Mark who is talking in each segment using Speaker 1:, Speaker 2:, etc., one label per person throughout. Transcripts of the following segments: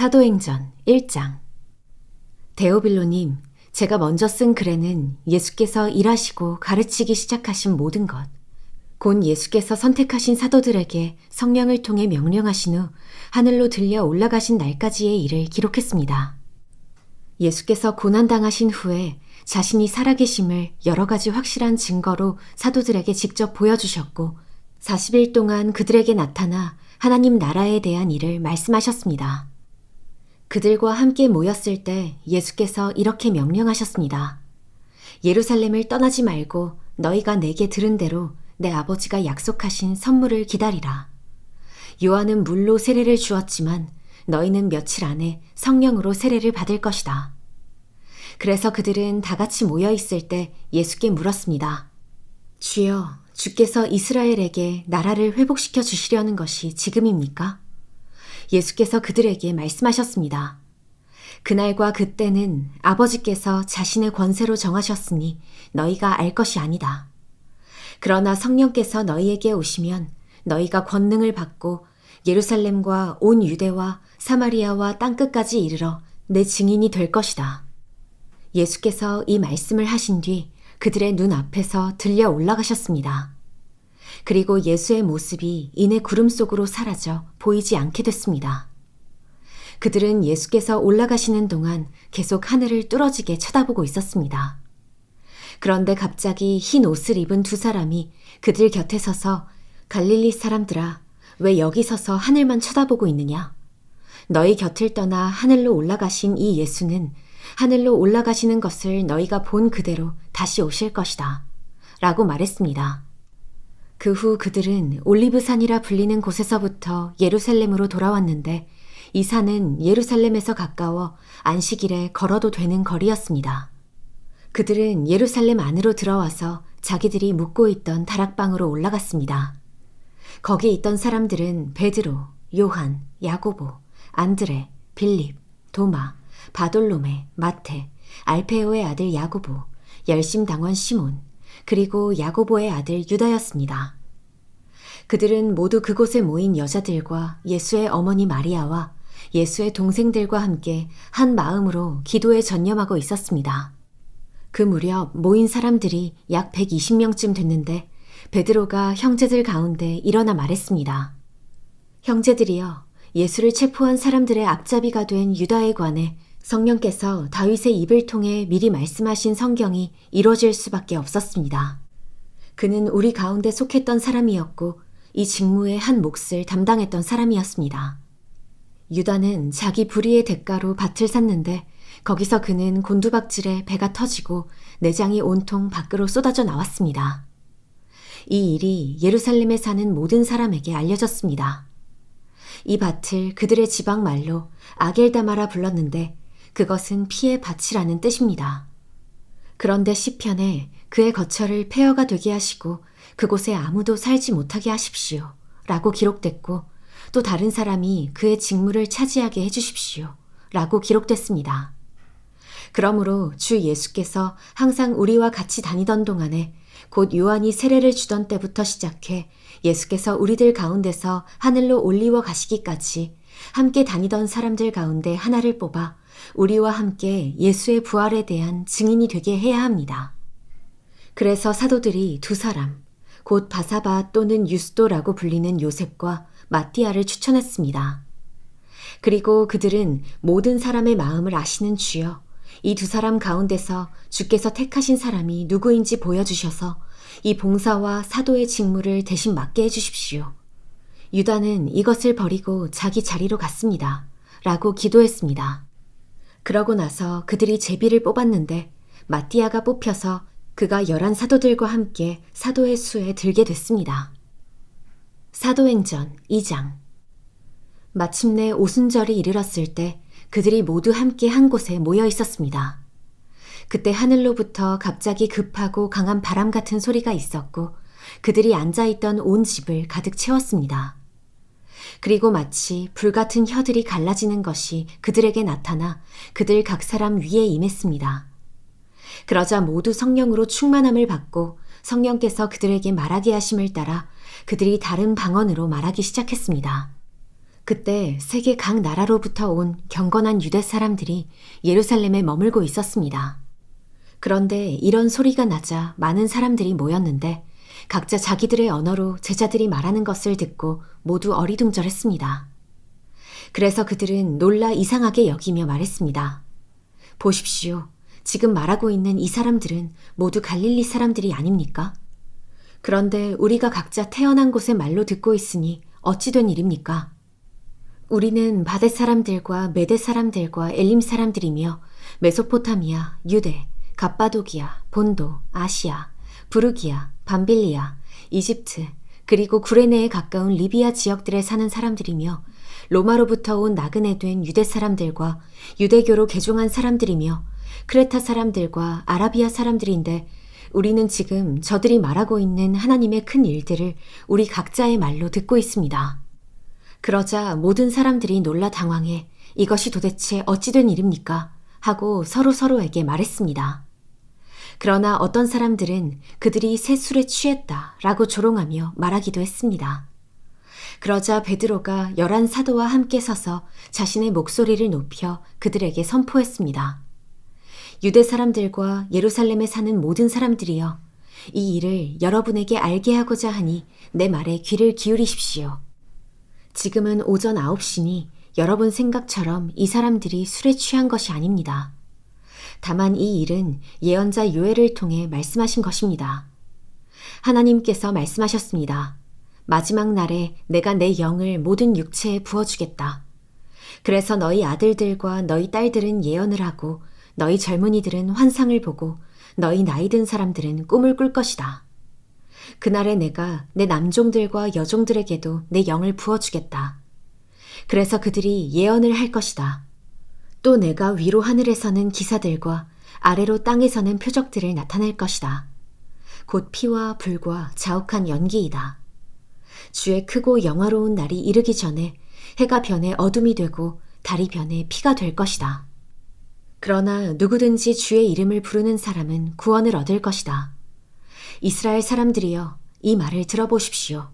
Speaker 1: 사도행전 1장. 데오빌로님, 제가 먼저 쓴 글에는 예수께서 일하시고 가르치기 시작하신 모든 것, 곧 예수께서 선택하신 사도들에게 성령을 통해 명령하신 후 하늘로 들려 올라가신 날까지의 일을 기록했습니다. 예수께서 고난당하신 후에 자신이 살아계심을 여러 가지 확실한 증거로 사도들에게 직접 보여주셨고 40일 동안 그들에게 나타나 하나님 나라에 대한 일을 말씀하셨습니다. 그들과 함께 모였을 때 예수께서 이렇게 명령하셨습니다. 예루살렘을 떠나지 말고 너희가 내게 들은 대로 내 아버지가 약속하신 선물을 기다리라. 요한은 물로 세례를 주었지만 너희는 며칠 안에 성령으로 세례를 받을 것이다. 그래서 그들은 다 같이 모여 있을 때 예수께 물었습니다. 주여, 주께서 이스라엘에게 나라를 회복시켜 주시려는 것이 지금입니까? 예수께서 그들에게 말씀하셨습니다. 그날과 그때는 아버지께서 자신의 권세로 정하셨으니 너희가 알 것이 아니다. 그러나 성령께서 너희에게 오시면 너희가 권능을 받고 예루살렘과 온 유대와 사마리아와 땅끝까지 이르러 내 증인이 될 것이다. 예수께서 이 말씀을 하신 뒤 그들의 눈 앞에서 들려 올라가셨습니다. 그리고 예수의 모습이 이내 구름 속으로 사라져 보이지 않게 됐습니다. 그들은 예수께서 올라가시는 동안 계속 하늘을 뚫어지게 쳐다보고 있었습니다. 그런데 갑자기 흰 옷을 입은 두 사람이 그들 곁에 서서 갈릴리 사람들아, 왜 여기 서서 하늘만 쳐다보고 있느냐? 너희 곁을 떠나 하늘로 올라가신 이 예수는 하늘로 올라가시는 것을 너희가 본 그대로 다시 오실 것이다. 라고 말했습니다. 그 후 그들은 올리브산이라 불리는 곳에서부터 예루살렘으로 돌아왔는데 이 산은 예루살렘에서 가까워 안식일에 걸어도 되는 거리였습니다. 그들은 예루살렘 안으로 들어와서 자기들이 묵고 있던 다락방으로 올라갔습니다. 거기 있던 사람들은 베드로, 요한, 야고보, 안드레, 빌립, 도마, 바돌로메, 마테, 알페오의 아들 야고보, 열심당원 시몬, 그리고 야고보의 아들 유다였습니다. 그들은 모두 그곳에 모인 여자들과 예수의 어머니 마리아와 예수의 동생들과 함께 한 마음으로 기도에 전념하고 있었습니다. 그 무렵 모인 사람들이 약 120명쯤 됐는데 베드로가 형제들 가운데 일어나 말했습니다. 형제들이여, 예수를 체포한 사람들의 앞잡이가 된 유다에 관해 성령께서 다윗의 입을 통해 미리 말씀하신 성경이 이루어질 수밖에 없었습니다. 그는 우리 가운데 속했던 사람이었고 이 직무의 한 몫을 담당했던 사람이었습니다. 유다는 자기 불의의 대가로 밭을 샀는데 거기서 그는 곤두박질에 배가 터지고 내장이 온통 밖으로 쏟아져 나왔습니다. 이 일이 예루살렘에 사는 모든 사람에게 알려졌습니다. 이 밭을 그들의 지방 말로 아겔다마라 불렀는데 그것은 피의 밭이라는 뜻입니다. 그런데 시편에 그의 거처를 폐허가 되게 하시고 그곳에 아무도 살지 못하게 하십시오 라고 기록됐고 또 다른 사람이 그의 직무를 차지하게 해주십시오 라고 기록됐습니다. 그러므로 주 예수께서 항상 우리와 같이 다니던 동안에 곧 요한이 세례를 주던 때부터 시작해 예수께서 우리들 가운데서 하늘로 올리워 가시기까지 함께 다니던 사람들 가운데 하나를 뽑아 우리와 함께 예수의 부활에 대한 증인이 되게 해야 합니다. 그래서 사도들이 두 사람, 곧 바사바 또는 유스도라고 불리는 요셉과 마띠아를 추천했습니다. 그리고 그들은 모든 사람의 마음을 아시는 주여, 이 두 사람 가운데서 주께서 택하신 사람이 누구인지 보여주셔서 이 봉사와 사도의 직무를 대신 맡게 해주십시오. 유다는 이것을 버리고 자기 자리로 갔습니다. 라고 기도했습니다. 그러고 나서 그들이 제비를 뽑았는데 마띠아가 뽑혀서 그가 11사도들과 함께 사도의 수에 들게 됐습니다. 사도행전 2장. 마침내 오순절이 이르렀을 때 그들이 모두 함께 한 곳에 모여 있었습니다. 그때 하늘로부터 갑자기 급하고 강한 바람 같은 소리가 있었고 그들이 앉아있던 온 집을 가득 채웠습니다. 그리고 마치 불같은 혀들이 갈라지는 것이 그들에게 나타나 그들 각 사람 위에 임했습니다. 그러자 모두 성령으로 충만함을 받고 성령께서 그들에게 말하게 하심을 따라 그들이 다른 방언으로 말하기 시작했습니다. 그때 세계 각 나라로부터 온 경건한 유대 사람들이 예루살렘에 머물고 있었습니다. 그런데 이런 소리가 나자 많은 사람들이 모였는데 각자 자기들의 언어로 제자들이 말하는 것을 듣고 모두 어리둥절했습니다. 그래서 그들은 놀라 이상하게 여기며 말했습니다. 보십시오. 지금 말하고 있는 이 사람들은 모두 갈릴리 사람들이 아닙니까? 그런데 우리가 각자 태어난 곳의 말로 듣고 있으니 어찌 된 일입니까? 우리는 바데 사람들과 메데 사람들과 엘림 사람들이며 메소포타미아, 유대, 갑바도기아, 본도, 아시아, 부르기아, 밤빌리아, 이집트, 그리고 구레네에 가까운 리비아 지역들에 사는 사람들이며 로마로부터 온 나그네 된 유대 사람들과 유대교로 개종한 사람들이며 크레타 사람들과 아라비아 사람들인데 우리는 지금 저들이 말하고 있는 하나님의 큰 일들을 우리 각자의 말로 듣고 있습니다. 그러자 모든 사람들이 놀라 당황해 이것이 도대체 어찌 된 일입니까? 하고 서로에게 말했습니다. 그러나 어떤 사람들은 그들이 새 술에 취했다 라고 조롱하며 말하기도 했습니다. 그러자 베드로가 11 사도와 함께 서서 자신의 목소리를 높여 그들에게 선포했습니다. 유대 사람들과 예루살렘에 사는 모든 사람들이여, 이 일을 여러분에게 알게 하고자 하니 내 말에 귀를 기울이십시오. 지금은 오전 9시니 여러분 생각처럼 이 사람들이 술에 취한 것이 아닙니다. 다만 이 일은 예언자 요엘을 통해 말씀하신 것입니다. 하나님께서 말씀하셨습니다. 마지막 날에 내가 내 영을 모든 육체에 부어주겠다. 그래서 너희 아들들과 너희 딸들은 예언을 하고 너희 젊은이들은 환상을 보고 너희 나이 든 사람들은 꿈을 꿀 것이다. 그날에 내가 내 남종들과 여종들에게도 내 영을 부어주겠다. 그래서 그들이 예언을 할 것이다. 또 내가 위로 하늘에서는 기사들과 아래로 땅에서는 표적들을 나타낼 것이다. 곧 피와 불과 자욱한 연기이다. 주의 크고 영화로운 날이 이르기 전에 해가 변해 어둠이 되고 달이 변해 피가 될 것이다. 그러나 누구든지 주의 이름을 부르는 사람은 구원을 얻을 것이다. 이스라엘 사람들이여, 이 말을 들어보십시오.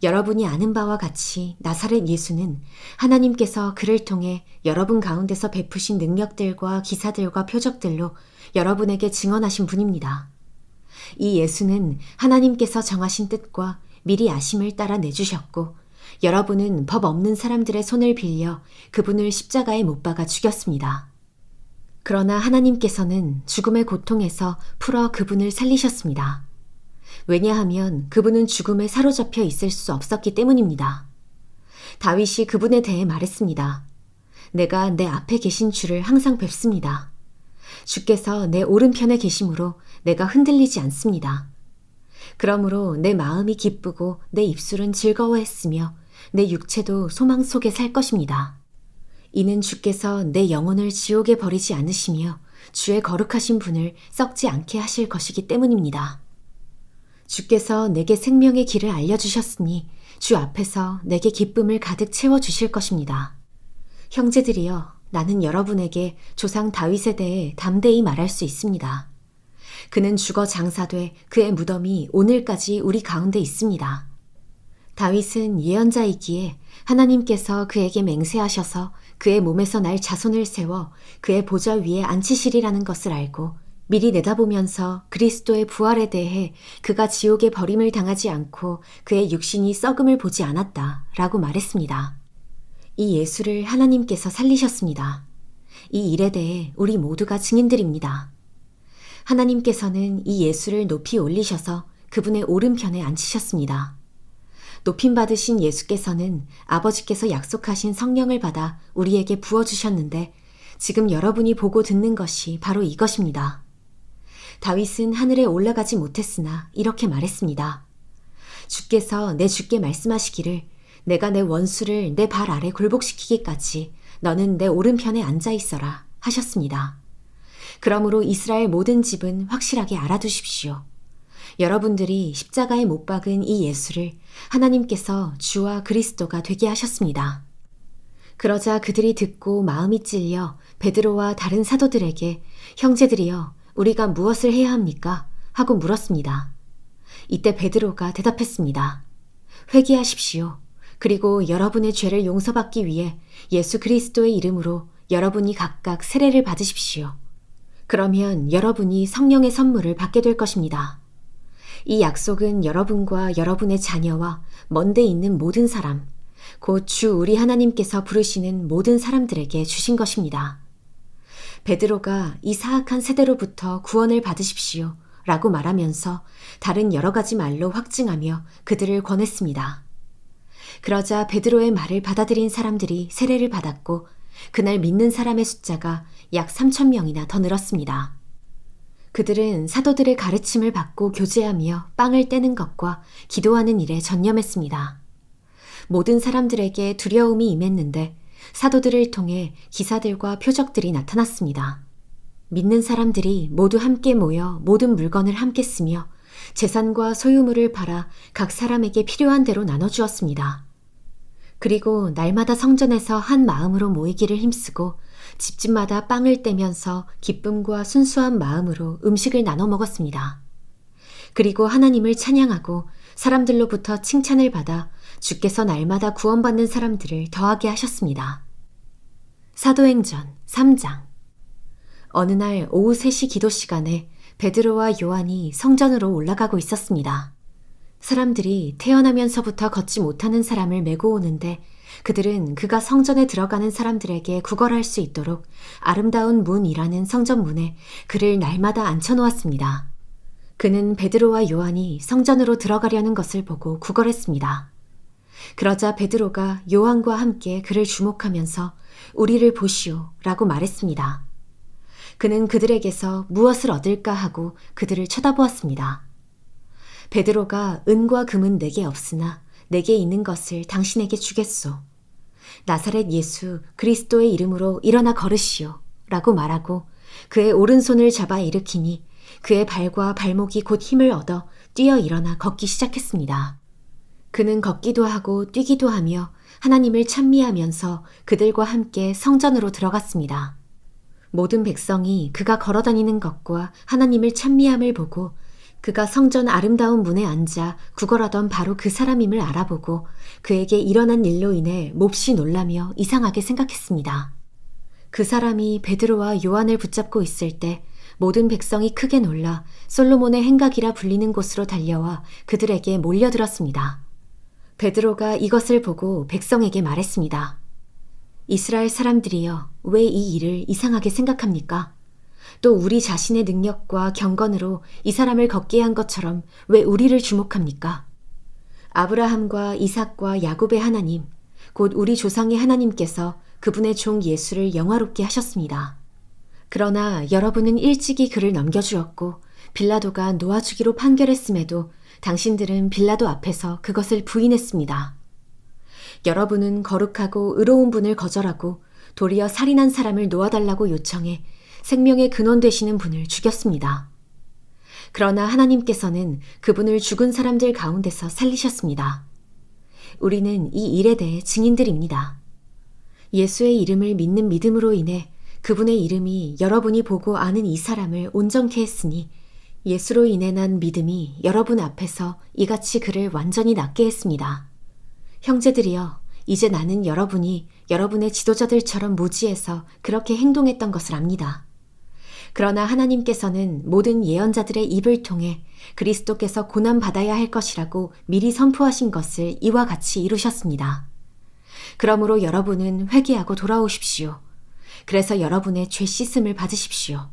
Speaker 1: 여러분이 아는 바와 같이 나사렛 예수는 하나님께서 그를 통해 여러분 가운데서 베푸신 능력들과 기사들과 표적들로 여러분에게 증언하신 분입니다. 이 예수는 하나님께서 정하신 뜻과 미리 아심을 따라 내주셨고 여러분은 법 없는 사람들의 손을 빌려 그분을 십자가에 못 박아 죽였습니다. 그러나 하나님께서는 죽음의 고통에서 풀어 그분을 살리셨습니다. 왜냐하면 그분은 죽음에 사로잡혀 있을 수 없었기 때문입니다. 다윗이 그분에 대해 말했습니다. 내가 내 앞에 계신 주를 항상 뵙습니다. 주께서 내 오른편에 계심으로 내가 흔들리지 않습니다. 그러므로 내 마음이 기쁘고 내 입술은 즐거워했으며 내 육체도 소망 속에 살 것입니다. 이는 주께서 내 영혼을 지옥에 버리지 않으시며 주의 거룩하신 분을 썩지 않게 하실 것이기 때문입니다. 주께서 내게 생명의 길을 알려주셨으니 주 앞에서 내게 기쁨을 가득 채워주실 것입니다. 형제들이여, 나는 여러분에게 조상 다윗에 대해 담대히 말할 수 있습니다. 그는 죽어 장사돼 그의 무덤이 오늘까지 우리 가운데 있습니다. 다윗은 예언자이기에 하나님께서 그에게 맹세하셔서 그의 몸에서 날 자손을 세워 그의 보좌 위에 앉히시리라는 것을 알고 미리 내다보면서 그리스도의 부활에 대해 그가 지옥에 버림을 당하지 않고 그의 육신이 썩음을 보지 않았다 라고 말했습니다. 이 예수를 하나님께서 살리셨습니다. 이 일에 대해 우리 모두가 증인들입니다. 하나님께서는 이 예수를 높이 올리셔서 그분의 오른편에 앉히셨습니다. 높임받으신 예수께서는 아버지께서 약속하신 성령을 받아 우리에게 부어주셨는데 지금 여러분이 보고 듣는 것이 바로 이것입니다. 다윗은 하늘에 올라가지 못했으나 이렇게 말했습니다. 주께서 내 주께 말씀하시기를 내가 내 원수를 내 발 아래 굴복시키기까지 너는 내 오른편에 앉아 있어라 하셨습니다. 그러므로 이스라엘 모든 집은 확실하게 알아두십시오. 여러분들이 십자가에 못 박은 이 예수를 하나님께서 주와 그리스도가 되게 하셨습니다. 그러자 그들이 듣고 마음이 찔려 베드로와 다른 사도들에게 형제들이여, 우리가 무엇을 해야 합니까? 하고 물었습니다. 이때 베드로가 대답했습니다. 회개하십시오. 그리고 여러분의 죄를 용서받기 위해 예수 그리스도의 이름으로 여러분이 각각 세례를 받으십시오. 그러면 여러분이 성령의 선물을 받게 될 것입니다. 이 약속은 여러분과 여러분의 자녀와 먼데 있는 모든 사람, 곧 주 우리 하나님께서 부르시는 모든 사람들에게 주신 것입니다. 베드로가 이 사악한 세대로부터 구원을 받으십시오 라고 말하면서 다른 여러 가지 말로 확증하며 그들을 권했습니다. 그러자 베드로의 말을 받아들인 사람들이 세례를 받았고 그날 믿는 사람의 숫자가 약 3,000명이나 더 늘었습니다. 그들은 사도들의 가르침을 받고 교제하며 빵을 떼는 것과 기도하는 일에 전념했습니다. 모든 사람들에게 두려움이 임했는데 사도들을 통해 기사들과 표적들이 나타났습니다. 믿는 사람들이 모두 함께 모여 모든 물건을 함께 쓰며 재산과 소유물을 팔아 각 사람에게 필요한 대로 나눠주었습니다. 그리고 날마다 성전에서 한 마음으로 모이기를 힘쓰고 집집마다 빵을 떼면서 기쁨과 순수한 마음으로 음식을 나눠 먹었습니다. 그리고 하나님을 찬양하고 사람들로부터 칭찬을 받아 주께서 날마다 구원받는 사람들을 더하게 하셨습니다. 사도행전 3장. 어느 날 오후 3시 기도 시간에 베드로와 요한이 성전으로 올라가고 있었습니다. 사람들이 태어나면서부터 걷지 못하는 사람을 메고 오는데 그들은 그가 성전에 들어가는 사람들에게 구걸할 수 있도록 아름다운 문이라는 성전문에 그를 날마다 앉혀놓았습니다. 그는 베드로와 요한이 성전으로 들어가려는 것을 보고 구걸했습니다. 그러자 베드로가 요한과 함께 그를 주목하면서 우리를 보시오 라고 말했습니다. 그는 그들에게서 무엇을 얻을까 하고 그들을 쳐다보았습니다. 베드로가 은과 금은 내게 없으나 내게 있는 것을 당신에게 주겠소. 나사렛 예수 그리스도의 이름으로 일어나 걸으시오 라고 말하고 그의 오른손을 잡아 일으키니 그의 발과 발목이 곧 힘을 얻어 뛰어 일어나 걷기 시작했습니다. 그는 걷기도 하고 뛰기도 하며 하나님을 찬미하면서 그들과 함께 성전으로 들어갔습니다. 모든 백성이 그가 걸어다니는 것과 하나님을 찬미함을 보고 그가 성전 아름다운 문에 앉아 구걸하던 바로 그 사람임을 알아보고 그에게 일어난 일로 인해 몹시 놀라며 이상하게 생각했습니다. 그 사람이 베드로와 요한을 붙잡고 있을 때 모든 백성이 크게 놀라 솔로몬의 행각이라 불리는 곳으로 달려와 그들에게 몰려들었습니다. 베드로가 이것을 보고 백성에게 말했습니다. 이스라엘 사람들이여, 왜 이 일을 이상하게 생각합니까? 또 우리 자신의 능력과 경건으로 이 사람을 걷게 한 것처럼 왜 우리를 주목합니까? 아브라함과 이삭과 야곱의 하나님, 곧 우리 조상의 하나님께서 그분의 종 예수를 영화롭게 하셨습니다. 그러나 여러분은 일찍이 그를 넘겨주었고 빌라도가 놓아주기로 판결했음에도 당신들은 빌라도 앞에서 그것을 부인했습니다. 여러분은 거룩하고 의로운 분을 거절하고 도리어 살인한 사람을 놓아달라고 요청해 생명의 근원 되시는 분을 죽였습니다. 그러나 하나님께서는 그분을 죽은 사람들 가운데서 살리셨습니다. 우리는 이 일에 대해 증인들입니다. 예수의 이름을 믿는 믿음으로 인해 그분의 이름이 여러분이 보고 아는 이 사람을 온전케 했으니 예수로 인해 난 믿음이 여러분 앞에서 이같이 그를 완전히 낫게 했습니다. 형제들이여, 이제 나는 여러분이 여러분의 지도자들처럼 무지해서 그렇게 행동했던 것을 압니다. 그러나 하나님께서는 모든 예언자들의 입을 통해 그리스도께서 고난받아야 할 것이라고 미리 선포하신 것을 이와 같이 이루셨습니다. 그러므로 여러분은 회개하고 돌아오십시오. 그래서 여러분의 죄 씻음을 받으십시오.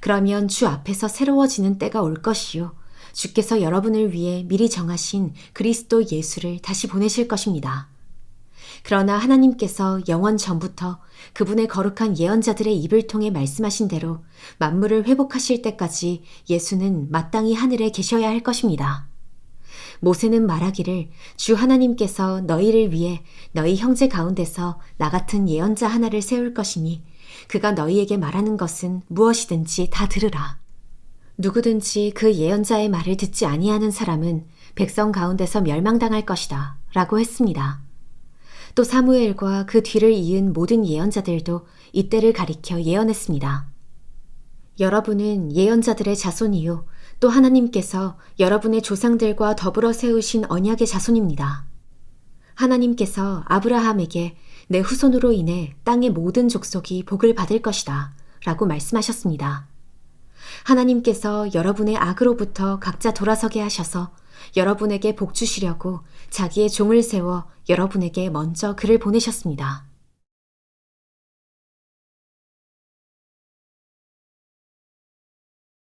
Speaker 1: 그러면 주 앞에서 새로워지는 때가 올 것이요. 주께서 여러분을 위해 미리 정하신 그리스도 예수를 다시 보내실 것입니다. 그러나 하나님께서 영원 전부터 그분의 거룩한 예언자들의 입을 통해 말씀하신 대로 만물을 회복하실 때까지 예수는 마땅히 하늘에 계셔야 할 것입니다. 모세는 말하기를 주 하나님께서 너희를 위해 너희 형제 가운데서 나 같은 예언자 하나를 세울 것이니 그가 너희에게 말하는 것은 무엇이든지 다 들으라. 누구든지 그 예언자의 말을 듣지 아니하는 사람은 백성 가운데서 멸망당할 것이다 라고 했습니다. 또 사무엘과 그 뒤를 이은 모든 예언자들도 이때를 가리켜 예언했습니다. 여러분은 예언자들의 자손이요 또 하나님께서 여러분의 조상들과 더불어 세우신 언약의 자손입니다. 하나님께서 아브라함에게 내 후손으로 인해 땅의 모든 족속이 복을 받을 것이다 라고 말씀하셨습니다. 하나님께서 여러분의 악으로부터 각자 돌아서게 하셔서 여러분에게 복 주시려고 자기의 종을 세워 여러분에게 먼저 그를 보내셨습니다.